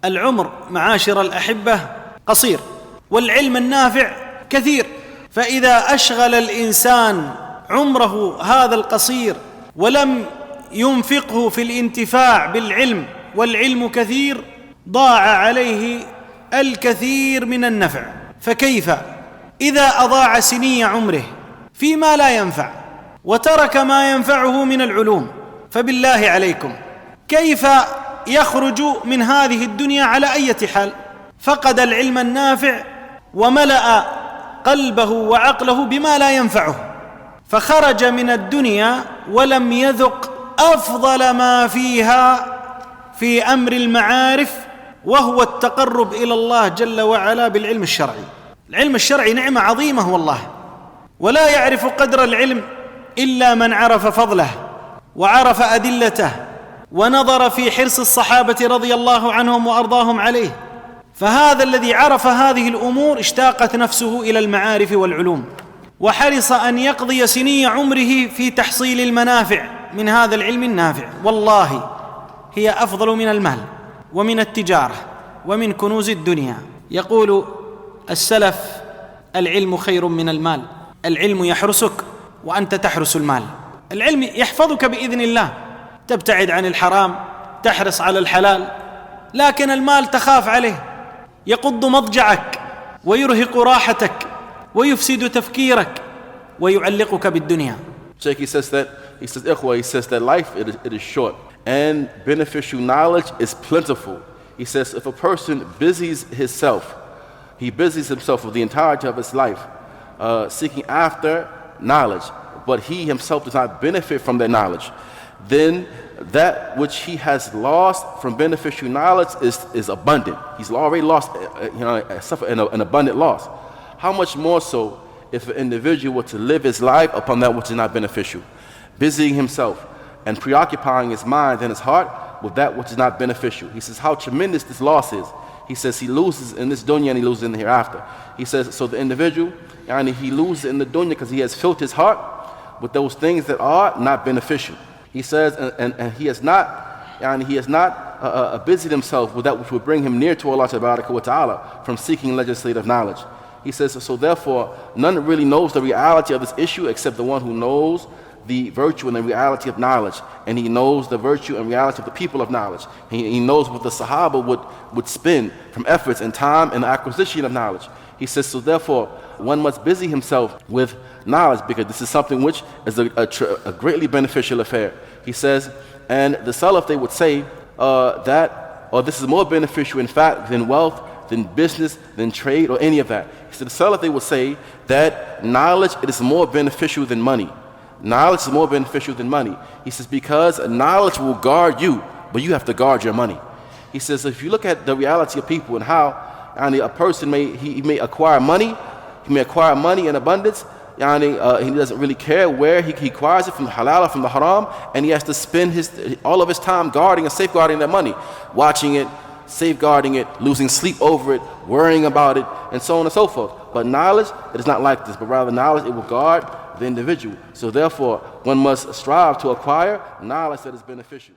العمر معاشر الأحبة قصير، والعلم النافع كثير، فإذا أشغل الإنسان عمره هذا القصير ولم ينفقه في الانتفاع بالعلم والعلم كثير، ضاع عليه الكثير من النفع. فكيف إذا أضاع سني عمره فيما لا ينفع وترك ما ينفعه من العلوم؟ فبالله عليكم كيف يخرج من هذه الدنيا على أي حال؟ فقد العلم النافع وملأ قلبه وعقله بما لا ينفعه، فخرج من الدنيا ولم يذق أفضل ما فيها في أمر المعارف، وهو التقرب إلى الله جل وعلا بالعلم الشرعي. العلم الشرعي نعمة عظيمة والله، ولا يعرف قدر العلم إلا من عرف فضله وعرف أدلته ونظر في حرص الصحابة رضي الله عنهم وأرضاهم عليه. فهذا الذي عرف هذه الأمور اشتاقت نفسه إلى المعارف والعلوم، وحرص أن يقضي سني عمره في تحصيل المنافع من هذا العلم النافع. والله هي أفضل من المال ومن التجارة ومن كنوز الدنيا. يقول السلف: العلم خير من المال. العلم يحرسك وأنت تحرس المال. العلم يحفظك بإذن الله، تبتعد عن الحرام، تحرص على الحلال، لكن المال تخاف عليه، يقض مضجعك ويرهق راحتك ويفسد تفكيرك ويعلقك بالدنيا. Sheikh, he says that life it is short and beneficial knowledge is plentiful. He says if a person busies himself with the entirety of his life seeking after knowledge, but he himself does not benefit from that knowledge, then that which he has lost from beneficial knowledge is abundant. He's already lost, suffered an abundant loss. How much more so if an individual were to live his life upon that which is not beneficial, busying himself and preoccupying his mind and his heart with that which is not beneficial. He says how tremendous this loss is. He says he loses in this dunya and he loses in the hereafter. He says so the individual, he loses in the dunya because he has filled his heart with those things that are not beneficial. He says, and he has not busied himself with that which would bring him near to Allah Ta'ala from seeking legislative knowledge. He says, so therefore, none really knows the reality of this issue except the one who knows the virtue and the reality of knowledge. And he knows the virtue and reality of the people of knowledge. He knows what the Sahaba would spend from efforts and time in the acquisition of knowledge. He says, so therefore, one must busy himself with knowledge because this is something which is a greatly beneficial affair. He says, and the Salaf, they would say this is more beneficial in fact than wealth, than business, than trade, or any of that. He said, the Salaf, they would say that knowledge, it is more beneficial than money. Knowledge is more beneficial than money. He says, because knowledge will guard you, but you have to guard your money. He says, if you look at the reality of people and how a person may acquire money, he may acquire money in abundance, he doesn't really care where he acquires it, from the halal or from the haram, and he has to spend all of his time guarding and safeguarding that money, watching it, safeguarding it, losing sleep over it, worrying about it, and so on and so forth. But knowledge, it is not like this, but rather knowledge, it will guard the individual. So therefore, one must strive to acquire knowledge that is beneficial.